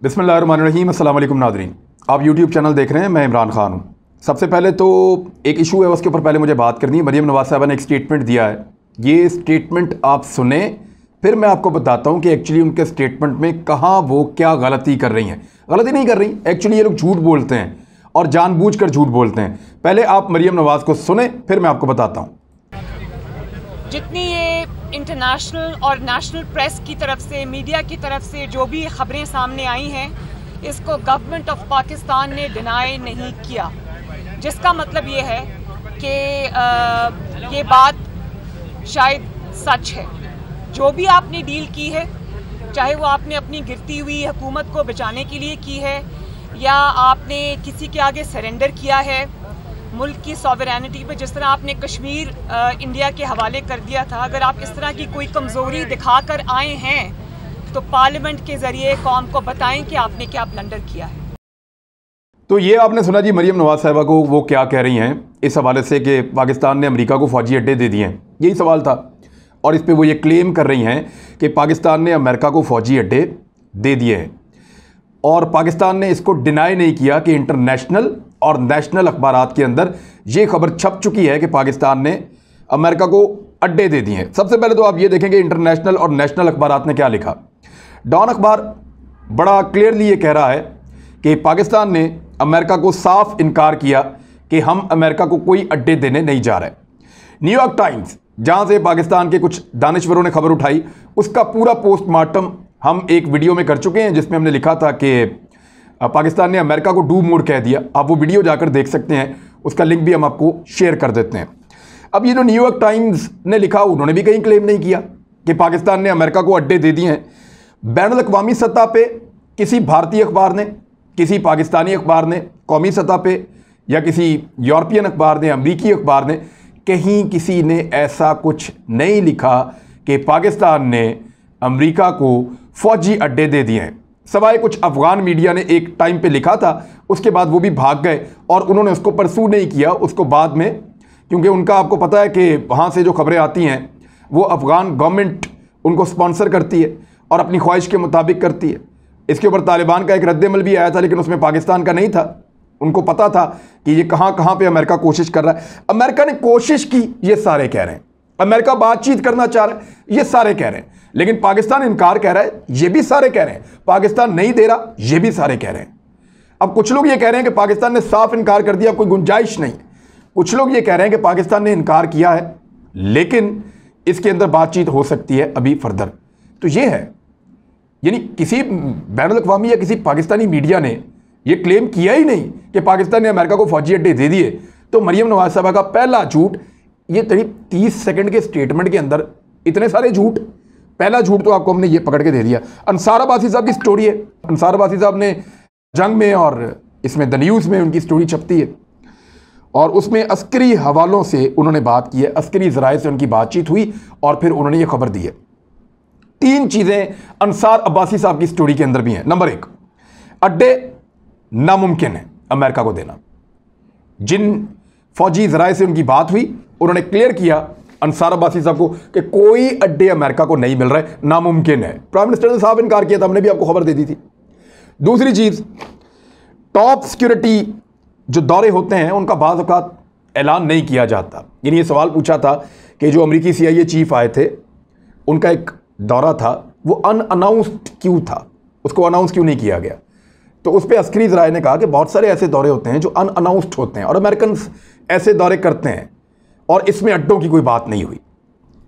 बिस्मिल्लाहिर्रहमानिर्रहीम। अस्सलाम वालेकुम नाज़रीन, आप यूट्यूब चैनल देख रहे हैं। मैं इमरान खान हूँ। सबसे पहले तो एक इशू है, उसके ऊपर पहले मुझे बात करनी है। मरीम नवाज़ साहबा ने एक स्टेटमेंट दिया है, ये स्टेटमेंट आप सुने, फिर मैं आपको बताता हूँ कि एक्चुअली उनके स्टेटमेंट में कहाँ वो क्या गलती कर रही हैं। गलती नहीं कर रही, एक्चुअली ये लोग झूठ बोलते हैं और जानबूझकर झूठ बोलते हैं। पहले आप मरीम नवाज़ को सुने, फिर मैं आपको बताता हूँ। जितनी ये इंटरनेशनल और नेशनल प्रेस की तरफ से, मीडिया की तरफ से जो भी खबरें सामने आई हैं, इसको गवर्नमेंट ऑफ पाकिस्तान ने डिनाई नहीं किया, जिसका मतलब ये है कि ये बात शायद सच है। जो भी आपने डील की है, चाहे वो आपने अपनी गिरती हुई हुकूमत को बचाने के लिए की है या आपने किसी के आगे सरेंडर किया है मुल्क की सॉवरेनिटी पे, जिस तरह आपने कश्मीर इंडिया के हवाले कर दिया था। अगर आप इस तरह की कोई कमज़ोरी दिखाकर आए हैं तो पार्लियामेंट के ज़रिए कौम को बताएं कि आपने क्या ब्लंडर किया है। तो ये आपने सुना जी मरीम नवाज़ साहिबा को वो क्या कह रही हैं इस हवाले से कि पाकिस्तान ने अमेरिका को फ़ौजी अड्डे दे दिए हैं, यही सवाल था। और इस पे वो ये क्लेम कर रही हैं कि पाकिस्तान ने अमेरिका को फ़ौजी अड्डे दे दिए हैं और पाकिस्तान ने इसको डिनाई नहीं किया कि इंटरनेशनल और नेशनल अखबारात के अंदर ये खबर छप चुकी है कि पाकिस्तान ने अमेरिका को अड्डे दे दिए हैं। सबसे पहले तो आप ये देखेंगे इंटरनेशनल और नेशनल अखबारात ने क्या लिखा। डॉन अखबार बड़ा क्लियरली ये कह रहा है कि पाकिस्तान ने अमेरिका को साफ इनकार किया कि हम अमेरिका को कोई अड्डे देने नहीं जा रहे। न्यूयॉर्क टाइम्स, जहाँ से पाकिस्तान के कुछ दानिश्वरों ने खबर उठाई, उसका पूरा पोस्टमार्टम हम एक वीडियो में कर चुके हैं, जिसमें हमने लिखा था कि पाकिस्तान ने अमेरिका को डू मोड कह दिया। आप वो वीडियो जाकर देख सकते हैं, उसका लिंक भी हम आपको शेयर कर देते हैं। अब ये जो न्यूयॉर्क टाइम्स ने लिखा, उन्होंने भी कहीं क्लेम नहीं किया कि पाकिस्तान ने अमेरिका को अड्डे दे दिए हैं। बैनुल अक़वामी सतह पे किसी भारतीय अखबार ने, किसी पाकिस्तानी अखबार ने, कौमी सतह पे या किसी यूरोपियन अखबार ने, अमरीकी अखबार ने, कहीं किसी ने ऐसा कुछ नहीं लिखा कि पाकिस्तान ने अमरीका को फ़ौजी अड्डे दे दिए हैं। सवाए कुछ अफ़गान मीडिया ने एक टाइम पे लिखा था, उसके बाद वो भी भाग गए और उन्होंने उसको परसू नहीं किया उसको बाद में, क्योंकि उनका आपको पता है कि वहाँ से जो खबरें आती हैं वो अफ़गान गवर्नमेंट उनको स्पॉन्सर करती है और अपनी ख्वाहिश के मुताबिक करती है। इसके ऊपर तालिबान का एक रद्दमल भी आया था, लेकिन उसमें पाकिस्तान का नहीं था। उनको पता था कि ये कहाँ कहाँ पे अमेरिका कोशिश कर रहा है। अमेरिका ने कोशिश की, ये सारे कह रहे हैं। अमेरिका बातचीत करना चाह रहा है, ये सारे कह रहे हैं। लेकिन पाकिस्तान इनकार कह रहा है, ये भी सारे कह रहे हैं। पाकिस्तान नहीं दे रहा, ये भी सारे कह रहे हैं। अब कुछ लोग ये कह रहे हैं कि पाकिस्तान ने साफ इनकार कर दिया, कोई गुंजाइश नहीं। कुछ लोग ये कह रहे हैं कि पाकिस्तान ने इनकार किया है, लेकिन इसके अंदर बातचीत हो सकती है अभी फर्दर। तो ये है, यानी किसी बैनुल अक़वामी या किसी पाकिस्तानी मीडिया ने ये क्लेम किया ही नहीं कि पाकिस्तान ने अमेरिका को फ़ौजी अड्डे दे दिए। तो मरीम नवाज़ साहिबा का पहला झूठ, ये करीब 30 सेकंड के स्टेटमेंट के अंदर इतने सारे झूठ। पहला झूठ तो आपको हमने ये पकड़ के दे दिया। अंसार अब्बासी साहब की स्टोरी है। अंसार अब्बासी साहब ने जंग में और इसमें द न्यूज़ में उनकी स्टोरी छपती है और उसमें अस्करी हवालों से उन्होंने बात की है, अस्करी ज़राए से उनकी बातचीत हुई और फिर उन्होंने ये खबर दी है। 3 चीज़ें अंसार अब्बासी साहब की स्टोरी के अंदर भी हैं। नंबर 1, अड्डे नामुमकिन है अमेरिका को देना। जिन फौजी ज़राए से उनकी बात हुई, उन्होंने क्लियर किया अंसार अब्बासी साहब को कि कोई अड्डे अमेरिका को नहीं मिल रहा है, नामुमकिन है। प्राइम मिनिस्टर ने साफ इनकार किया था, हमने भी आपको खबर दे दी थी। दूसरी चीज़, टॉप सिक्योरिटी जो दौरे होते हैं उनका बाज़ औक़ात ऐलान नहीं किया जाता। यानी ये सवाल पूछा था कि जो अमरीकी CIA चीफ आए थे, उनका एक दौरा था, वो अनअनाउंस्ड क्यों था, उसको अनाउंस क्यों नहीं किया गया। तो उस पर अस्करी ज़राए ने कहा कि बहुत सारे ऐसे दौरे होते हैं जो अनअनाउंस्ड होते हैं और अमेरिकन ऐसे दौरे करते हैं और इसमें अड्डों की कोई बात नहीं हुई।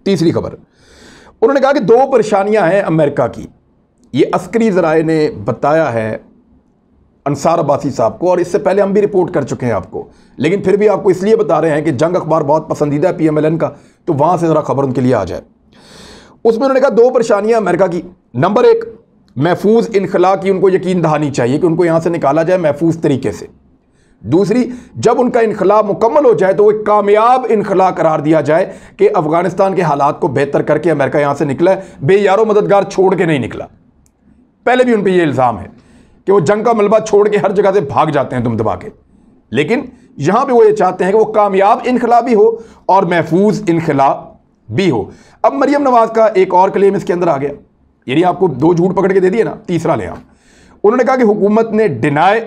तीसरी खबर, उन्होंने कहा कि 2 परेशानियां हैं अमेरिका की। ये अस्करी ज़राए ने बताया है अंसार अब्बासी साहब को और इससे पहले हम भी रिपोर्ट कर चुके हैं आपको, लेकिन फिर भी आपको इसलिए बता रहे हैं कि जंग अखबार बहुत पसंदीदा है PMLN का, तो वहाँ से ज़रा खबर उनके लिए आ जाए। उसमें उन्होंने कहा 2 परेशानियां अमेरिका की। नंबर 1, महफूज इनखला की उनको यकीन दहानी चाहिए कि उनको यहाँ से निकाला जाए महफूज तरीके से। दूसरी, जब उनका इनखला मुकम्मल हो जाए तो वो एक कामयाब इनखला करार दिया जाए कि अफगानिस्तान के हालात को बेहतर करके अमेरिका यहाँ से निकला है, बेयारो मददगार छोड़ के नहीं निकला। पहले भी उन पर यह इल्ज़ाम है कि वो जंग का मलबा छोड़ के हर जगह से भाग जाते हैं तुम दबा के, लेकिन यहाँ पे वो ये चाहते हैं कि वो कामयाब इनखला भी हो और महफूज इनखला भी हो। अब मरीम नवाज़ का एक और क्लेम इसके अंदर आ गया, यानी आपको 2 झूठ पकड़ के दे दिए ना, तीसरा ले आओ। उन्होंने कहा कि हुकूमत ने डिनाई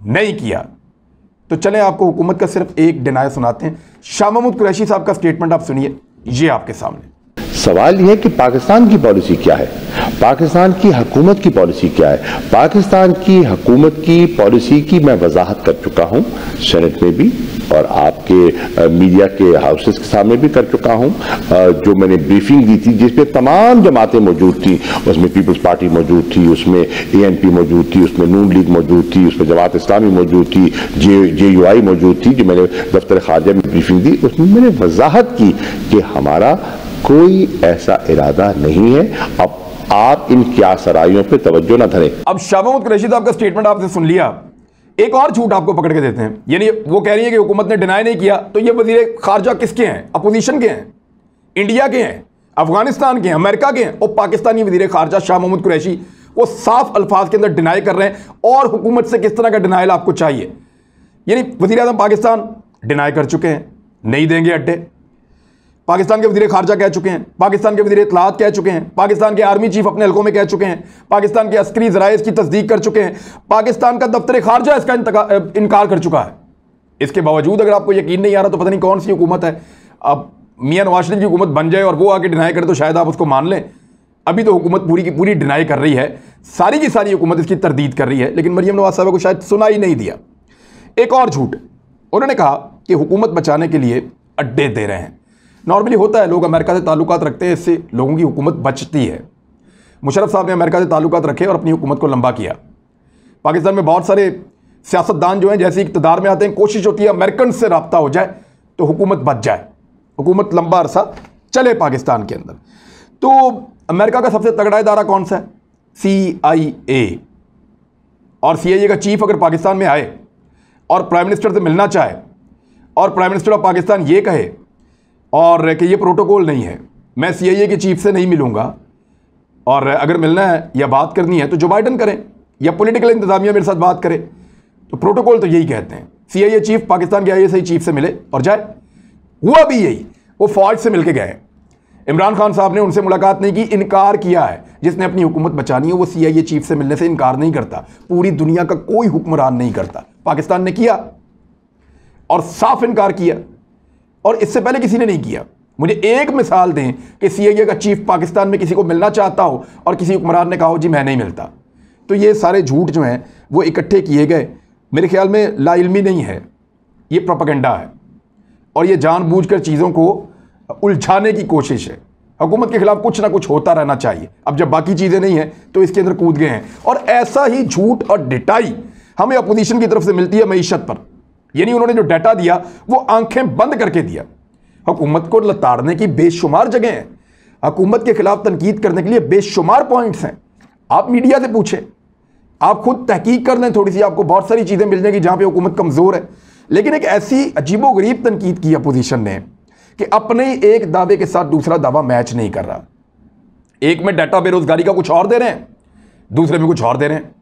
नहीं किया। तो चलें आपको हुकूमत का सिर्फ एक डिनाई सुनाते हैं। शाह महमूद कुरैशी साहब का स्टेटमेंट आप सुनिए, ये आपके सामने। सवाल यह है कि पाकिस्तान की पॉलिसी क्या है, पाकिस्तान की हुकूमत की पॉलिसी क्या है। पाकिस्तान की हुकूमत की पॉलिसी की मैं वजाहत कर चुका हूं सेनेट में भी और आपके मीडिया के हाउसेस के सामने भी कर चुका हूं। जो मैंने ब्रीफिंग दी थी जिसमें तमाम जमातें मौजूद थी, उसमें पीपल्स पार्टी मौजूद थी, उसमें ANP मौजूद थी, उसमें नून लीग मौजूद थी, उसमें जमात इस्लामी मौजूद थी, JUI मौजूद थी, जो मैंने दफ्तर खारजा में ब्रीफिंग दी उसमें मैंने वजाहत की कि हमारा कोई ऐसा इरादा नहीं है। अब आप इन क्या सराइयों पे तवज्जो ना धरें। अब शाह महमूद कुरैशी साहब का स्टेटमेंट आपने सुन लिया। एक और झूठ आपको पकड़ के देते हैं, यानी वो कह रही है कि हुकूमत ने डिनाई नहीं किया, तो ये वजीर खारजा किसके हैं? अपोजिशन के हैं, इंडिया के हैं, अफगानिस्तान के हैं, अमेरिका के हैं। और पाकिस्तानी वजीर खारजा शाह महमूद कुरैशी वो साफ अल्फाज के अंदर डिनाई कर रहे हैं। और हुकूमत से किस तरह का डिनाइल आपको चाहिए? यानी वजीर आज़म पाकिस्तान डिनाई कर चुके हैं, नहीं देंगे अड्डे। पाकिस्तान के वज़ीर ख़ारजा कह चुके हैं, पाकिस्तान के वज़ीर इत्तलात कह चुके हैं, पाकिस्तान के आर्मी चीफ अपने हल्कों में कह चुके हैं, पाकिस्तान के अस्करी ज़राए इसकी तस्दीक कर चुके हैं, पाकिस्तान का दफ्तर ख़ारजा इसका इनकार कर चुका है। इसके बावजूद अगर आपको यकीन नहीं आ रहा तो पता नहीं कौन सी हुकूमत है। अब मियां नवाज शरीफ की हुकूमत बन जाए और वो आके डिनाई करे तो शायद आप उसको मान लें। अभी तो हुकूमत पूरी की पूरी डिनाई कर रही है, सारी की सारी हुकूमत इसकी तरदीद कर रही है, लेकिन मरियम नवाज साहब को शायद सुना ही नहीं दिया। एक और झूठ, उन्होंने कहा कि हुकूमत बचाने के लिए अड्डे दे रहे हैं। नॉर्मली होता है, लोग अमेरिका से ताल्लुकात रखते हैं, इससे लोगों की हुकूमत बचती है। मुशर्रफ साहब ने अमेरिका से ताल्लुकात रखे और अपनी हुकूमत को लंबा किया। पाकिस्तान में बहुत सारे सियासतदान जो हैं जैसे इक़्तिदार में आते हैं, कोशिश होती है अमेरिकन से रब्ता हो जाए तो हुकूमत बच जाए, हुकूमत लंबा अरसा चले पाकिस्तान के अंदर। तो अमेरिका का सबसे तगड़ा इदारा कौन सा है? CIA। और CIA का चीफ अगर पाकिस्तान में आए और प्राइम मिनिस्टर से मिलना चाहे और प्राइम मिनिस्टर ऑफ पाकिस्तान ये कहे और कि ये प्रोटोकॉल नहीं है, मैं CIA के चीफ से नहीं मिलूंगा, और अगर मिलना है या बात करनी है तो जो बाइडन करें या पॉलिटिकल इंतजामिया मेरे साथ बात करे, तो प्रोटोकॉल तो यही कहते हैं। CIA चीफ पाकिस्तान के ISI चीफ से मिले और जाए। हुआ भी यही, वो फौज से मिल के गए। इमरान खान साहब ने उनसे मुलाकात नहीं की, इनकार किया है। जिसने अपनी हुकूमत बचानी है वो CIA चीफ से मिलने से इनकार नहीं करता, पूरी दुनिया का कोई हुक्मरान नहीं करता। पाकिस्तान ने किया और साफ इनकार किया, और इससे पहले किसी ने नहीं किया। मुझे एक मिसाल दें कि CIA का चीफ पाकिस्तान में किसी को मिलना चाहता हो और किसी हुक्मरान ने कहा हो जी मैं नहीं मिलता। तो ये सारे झूठ जो हैं वो इकट्ठे किए गए, मेरे ख्याल में लाइल्मी नहीं है, ये प्रोपेगेंडा है और ये जानबूझकर चीज़ों को उलझाने की कोशिश है। हुकूमत के खिलाफ कुछ ना कुछ होता रहना चाहिए। अब जब बाकी चीज़ें नहीं हैं तो इसके अंदर कूद गए हैं, और ऐसा ही झूठ और डिटाई हमें अपोजिशन की तरफ से मिलती है मईशत पर। यानी उन्होंने जो डाटा दिया वो आंखें बंद करके दिया। हुकूमत को लताड़ने की बेशुमार जगह हैं, हुकूमत के खिलाफ तनकीद करने के लिए बेशुमार पॉइंट्स हैं। आप मीडिया से पूछें, आप खुद तहकीक कर लें थोड़ी सी, आपको बहुत सारी चीज़ें मिल जाएंगी जहाँ पे हुकूमत कमज़ोर है। लेकिन एक ऐसी अजीबोगरीब तनकीद की अपोजिशन ने कि अपने ही एक दावे के साथ दूसरा दावा मैच नहीं कर रहा। एक में डाटा बेरोजगारी का कुछ और दे रहे हैं, दूसरे में कुछ और दे रहे हैं।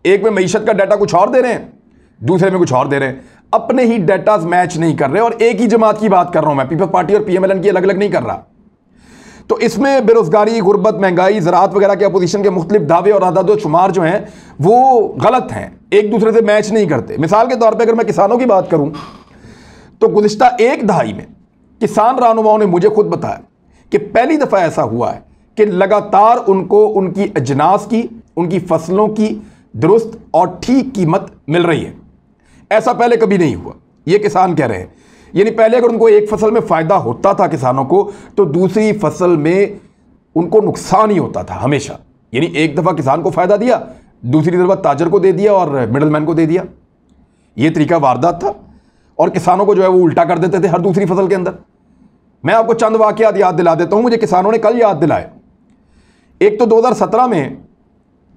एक में मईशत का डाटा कुछ और दे रहे हैं, दूसरे में कुछ और दे रहे हैं। अपने ही डाटाज मैच नहीं कर रहे, और एक ही जमात की बात कर रहा हूं मैं, पीपल्स पार्टी और PMLN की अलग अलग नहीं कर रहा। तो इसमें बेरोजगारी, गुर्बत, महंगाई, ज़राअत वगैरह के अपोजिशन के मुख्तलिफ दावे और आदाद शुमार जो हैं वो गलत हैं, एक दूसरे से मैच नहीं करते। मिसाल के तौर पर अगर मैं किसानों की बात करूं तो गुज़िश्ता एक दहाई में किसान रहनुमाओं ने मुझे खुद बताया कि पहली दफ़ा ऐसा हुआ है कि लगातार उनको उनकी अजनास की, उनकी फसलों की दुरुस्त और ठीक कीमत मिल रही है। ऐसा पहले कभी नहीं हुआ, ये किसान कह रहे हैं। यानी पहले अगर उनको एक फसल में फ़ायदा होता था किसानों को, तो दूसरी फसल में उनको नुकसान ही होता था हमेशा। यानी एक दफ़ा किसान को फ़ायदा दिया, दूसरी दफ़ा ताजर को दे दिया और मिडलमैन को दे दिया। ये तरीका वारदात था, और किसानों को जो है वो उल्टा कर देते थे हर दूसरी फसल के अंदर। मैं आपको चंद वाक़यात याद दिला देता हूँ, मुझे किसानों ने कल याद दिलाए। एक तो 2017 में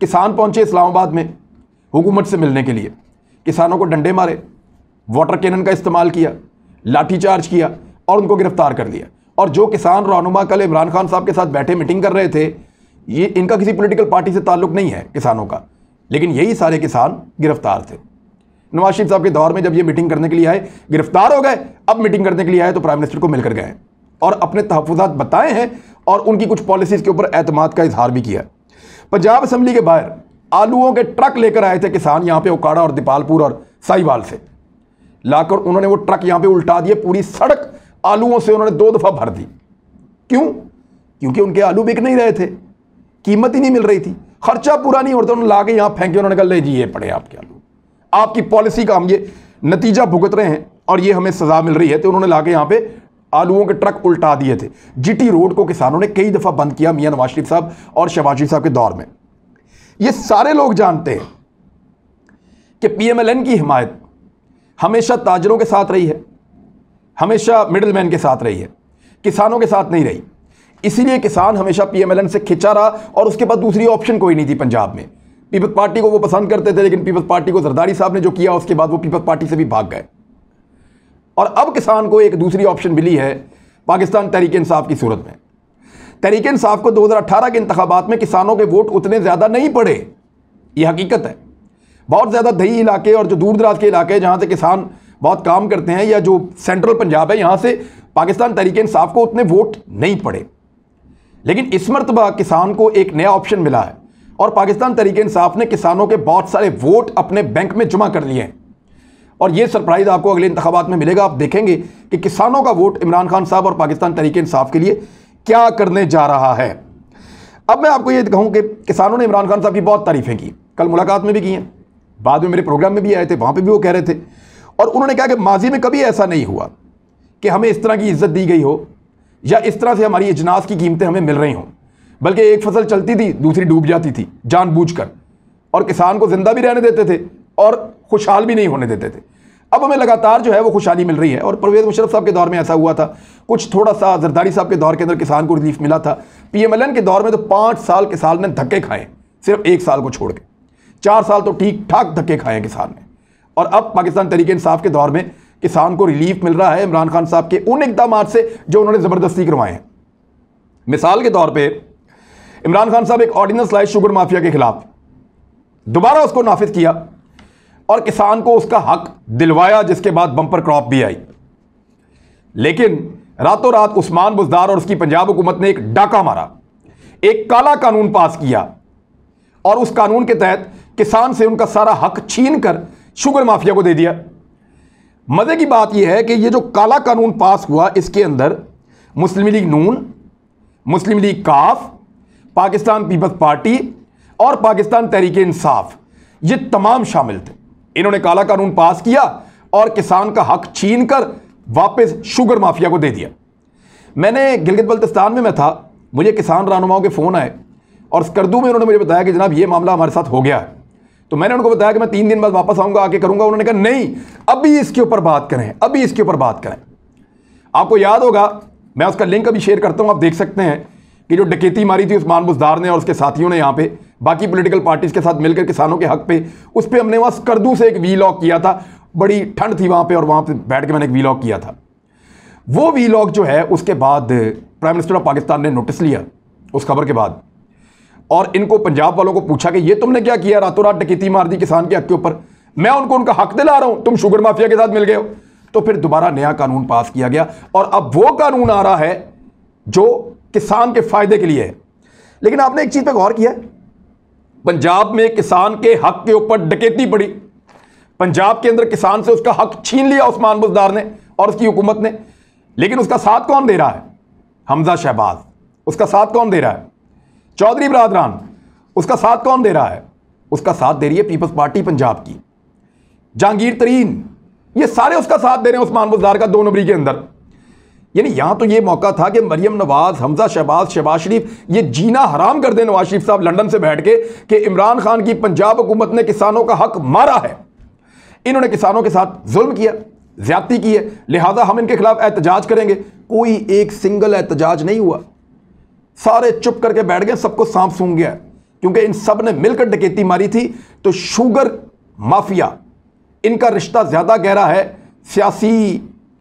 किसान पहुँचे इस्लामाबाद में हुकूमत से मिलने के लिए, किसानों को डंडे मारे, वाटर कैनन का इस्तेमाल किया, लाठीचार्ज किया और उनको गिरफ्तार कर लिया। और जो किसान रहनुमा कल इमरान खान साहब के साथ बैठे मीटिंग कर रहे थे, ये इनका किसी पॉलिटिकल पार्टी से ताल्लुक़ नहीं है किसानों का, लेकिन यही सारे किसान गिरफ्तार थे। नवाज शरीफ साहब के दौर में जब ये मीटिंग करने के लिए आए, गिरफ्तार हो गए। अब मीटिंग करने के लिए आए तो प्राइम मिनिस्टर को मिलकर गए और अपने तहफ़्फ़ुज़ात बताए हैं और उनकी कुछ पॉलिसीज़ के ऊपर एतमाद का इजहार भी किया। पंजाब असम्बली के बाहर आलूओं के ट्रक लेकर आए थे किसान यहां पे उकाड़ा और दीपालपुर और साहिवाल से, लाकर उन्होंने वो ट्रक यहां पे उल्टा दिए, पूरी सड़क आलूओं से उन्होंने 2 दफा भर दी। क्यों? क्योंकि उनके आलू बिक नहीं रहे थे, कीमत ही नहीं मिल रही थी, खर्चा पूरा नहीं होता, उन्होंने ला के यहां फेंके, उन्होंने कहा ले जी ये पड़े आपके आलू, आपकी पॉलिसी का हम ये नतीजा भुगत रहे हैं और ये हमें सजा मिल रही है। तो उन्होंने लाके यहां पे आलूओं के ट्रक उल्टा दिए थे। जीटी रोड को किसानों ने कई दफा बंद किया मियां नवाज शरीफ साहब और शहबाज शरीफ साहब के दौर में। ये सारे लोग जानते हैं कि पीएमएलएन की हिमायत हमेशा ताजरों के साथ रही है, हमेशा मिडिलमैन के साथ रही है, किसानों के साथ नहीं रही। इसीलिए किसान हमेशा पीएमएलएन से खिंचा रहा और उसके बाद दूसरी ऑप्शन कोई नहीं थी पंजाब में। पीपल्स पार्टी को वो पसंद करते थे, लेकिन पीपल्स पार्टी को जरदारी साहब ने जो किया उसके बाद वो पीपल्स पार्टी से भी भाग गए। और अब किसान को एक दूसरी ऑप्शन मिली है पाकिस्तान तहरीक इंसाफ की सूरत में। तहरीक इंसाफ को 2018 के इंतखाबात में किसानों के वोट उतने ज़्यादा नहीं पड़े, ये हकीकत है। बहुत ज़्यादा दही इलाके और जो दूर दराज के इलाके जहाँ से किसान बहुत काम करते हैं, या जो सेंट्रल पंजाब है, यहाँ से पाकिस्तान तहरीक इंसाफ को उतने वोट नहीं पड़े। लेकिन इस मरतबा किसान को एक नया ऑप्शन मिला है और पाकिस्तान तहरीक इंसाफ ने किसानों के बहुत सारे वोट अपने बैंक में जमा कर लिए हैं। और ये सरप्राइज़ आपको अगले इंतखाबात में मिलेगा। आप देखेंगे कि किसानों का वोट इमरान खान साहब और पाकिस्तान तहरीक इंसाफ के लिए क्या करने जा रहा है। अब मैं आपको ये कहूँ कि किसानों ने इमरान खान साहब की बहुत तारीफ़ें की, कल मुलाकात में भी की हैं, बाद में मेरे प्रोग्राम में भी आए थे, वहाँ पर भी वो कह रहे थे। और उन्होंने कहा कि माजी में कभी ऐसा नहीं हुआ कि हमें इस तरह की इज्जत दी गई हो या इस तरह से हमारी इजनास की कीमतें हमें मिल रही हों, बल्कि एक फसल चलती थी दूसरी डूब जाती थी जानबूझकर, और किसान को जिंदा भी रहने देते थे और खुशहाल भी नहीं होने देते थे। अब हमें लगातार जो है वो खुशहाली मिल रही है। और परवेज़ मुशर्रफ साहब के दौर में ऐसा हुआ था, कुछ थोड़ा सा जरदारी साहब के दौर के अंदर किसान को रिलीफ मिला था। पीएमएलएन के दौर में तो 5 साल किसान ने धक्के खाए, सिर्फ 1 साल को छोड़ के 4 साल तो ठीक ठाक धक्के खाए किसान ने। और अब पाकिस्तान तहरीक इंसाफ के दौर में किसान को रिलीफ मिल रहा है इमरान खान साहब के उन इक़दामात से जो उन्होंने ज़बरदस्ती करवाए हैं। मिसाल के तौर पे इमरान खान साहब एक ऑर्डिनेंस लाए शुगर माफिया के खिलाफ, दोबारा उसको नाफिज किया और किसान को उसका हक दिलवाया, जिसके बाद बम्पर क्रॉप भी आई। लेकिन रातों रात उस्मान बुज़दार और उसकी पंजाब हुकूमत ने एक डाका मारा, एक काला कानून पास किया और उस कानून के तहत किसान से उनका सारा हक छीन कर शुगर माफिया को दे दिया। मजे की बात यह है कि ये जो काला कानून पास हुआ, इसके अंदर मुस्लिम लीग नून, मुस्लिम लीग काफ, पाकिस्तान पीपल्स पार्टी और पाकिस्तान तहरीक इंसाफ, ये तमाम शामिल थे। इन्होंने काला कानून पास किया और किसान का हक छीन कर वापस शुगर माफिया को दे दिया। मैंने गिलगित बल्तिस्तान में मैं था, मुझे किसान रहनुमाओं के फ़ोन आए और स्कर्दू में उन्होंने मुझे बताया कि जनाब ये मामला हमारे साथ हो गया है। तो मैंने उनको बताया कि मैं 3 दिन बाद वापस आऊँगा, आके करूँगा। उन्होंने कहा नहीं, अभी इसके ऊपर बात करें, अभी इसके ऊपर बात करें। आपको याद होगा, मैं उसका लिंक अभी शेयर करता हूँ, आप देख सकते हैं कि जो डकैती मारी थी उस्मान बुज़दार ने और उसके साथियों ने यहाँ पे बाकी पॉलिटिकल पार्टीज़ के साथ मिलकर किसानों के हक पे, उस पर हमने वहाँ स्कर्दू से एक वीलॉग किया था। बड़ी ठंड थी वहाँ पे और वहाँ पे बैठ के मैंने एक वीलॉग किया था। वो वीलॉग जो है उसके बाद प्राइम मिनिस्टर ऑफ पाकिस्तान ने नोटिस लिया उस खबर के बाद, और इनको पंजाब वालों को पूछा कि ये तुमने क्या किया, रातों रात डकैती मार दी किसान के हक के ऊपर, मैं उनको उनका हक दिला रहा हूँ, तुम शुगर माफिया के साथ मिल गए हो। तो फिर दोबारा नया कानून पास किया गया और अब वो कानून आ रहा है जो किसान के फायदे के लिए है। लेकिन आपने एक चीज पे गौर किया, पंजाब में किसान के हक के ऊपर डकैती पड़ी, पंजाब के अंदर किसान से उसका हक छीन लिया उस्मान बुज़दार ने और उसकी हुकूमत ने। लेकिन उसका साथ कौन दे रहा है? हमजा शहबाज। उसका साथ कौन दे रहा है? चौधरी बरादरान। उसका साथ कौन दे रहा है? उसका साथ दे रही है पीपल्स पार्टी पंजाब की, जहांगीर तरीन, ये सारे उसका साथ दे रहे हैं उस्मान बुज़दार का 2 नंबरी के अंदर। यानी यहां तो ये मौका था कि मरियम नवाज, हमजा शहबाज, शहबाज शरीफ ये जीना हराम कर दें नवाज शरीफ साहब लंदन से बैठ के कि इमरान खान की पंजाब हुकूमत ने किसानों का हक मारा है, इन्होंने किसानों के साथ जुल्म किया, ज्यादती की है, लिहाजा हम इनके खिलाफ एहतजाज करेंगे। कोई एक सिंगल एहतजाज नहीं हुआ, सारे चुप करके बैठ गए, सबको सांप सूंघ गया, क्योंकि इन सब ने मिलकर डकैती मारी थी। तो शुगर माफिया, इनका रिश्ता ज्यादा गहरा है सियासी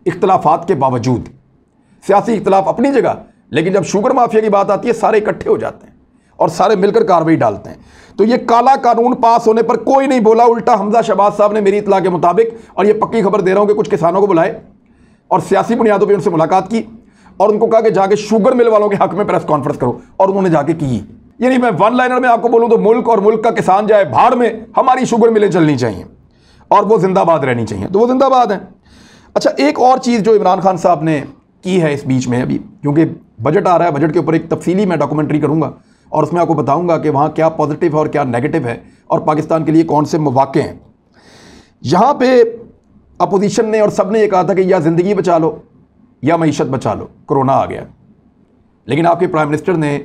इख्तलाफात के बावजूद। सियासी इख्तलाफ अपनी जगह, लेकिन जब शुगर माफिया की बात आती है सारे इकट्ठे हो जाते हैं और सारे मिलकर कार्रवाई डालते हैं। तो ये काला कानून पास होने पर कोई नहीं बोला, उल्टा हमजा शहबाज साहब ने मेरी इतला के मुताबिक, और ये पक्की खबर दे रहा हूं कि कुछ किसानों को बुलाए और सियासी बुनियादों पर उनसे मुलाकात की और उनको कहा कि जाके शुगर मिल वालों के हक में प्रेस कॉन्फ्रेंस करो, और उन्होंने जाके की। यानी मैं वन लाइनर में आपको बोलूं तो मुल्क और मुल्क का किसान जाए भाड़ में, हमारी शुगर मिलें चलनी चाहिए और वो जिंदाबाद रहनी चाहिए, तो वो जिंदाबाद हैं। अच्छा, एक और चीज़ जो इमरान खान साहब ने की है इस बीच में, अभी क्योंकि बजट आ रहा है, बजट के ऊपर एक तफसीली मैं डॉक्यूमेंट्री करूँगा और उसमें आपको बताऊँगा कि वहाँ क्या पॉजिटिव है और क्या नेगेटिव है और पाकिस्तान के लिए कौन से मौके हैं। यहाँ पे अपोजिशन ने और सब ने ये कहा था कि या ज़िंदगी बचा लो या मईशत बचा लो, कोरोना आ गया। लेकिन आपके प्राइम मिनिस्टर ने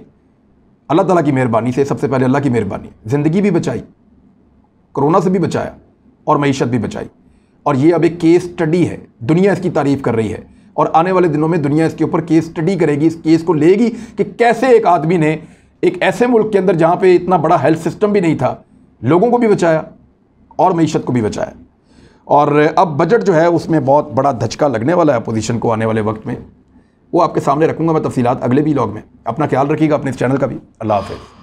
अल्लाह ताला की मेहरबानी से, सबसे पहले अल्लाह की मेहरबानी, ज़िंदगी भी बचाई, कोरोना से भी बचाया और मईशत भी बचाई। और ये अब एक केस स्टडी है, दुनिया इसकी तारीफ़ कर रही है और आने वाले दिनों में दुनिया इसके ऊपर केस स्टडी करेगी, इस केस को लेगी कि कैसे एक आदमी ने एक ऐसे मुल्क के अंदर जहाँ पे इतना बड़ा हेल्थ सिस्टम भी नहीं था, लोगों को भी बचाया और मईशत को भी बचाया। और अब बजट जो है उसमें बहुत बड़ा धचका लगने वाला है अपोजिशन को आने वाले वक्त में, वो आपके सामने रखूँगा मैं तफसीलात अगले व्लॉग में। अपना ख्याल रखिएगा, अपने इस चैनल का भी। अल्लाह हाफ़िज़।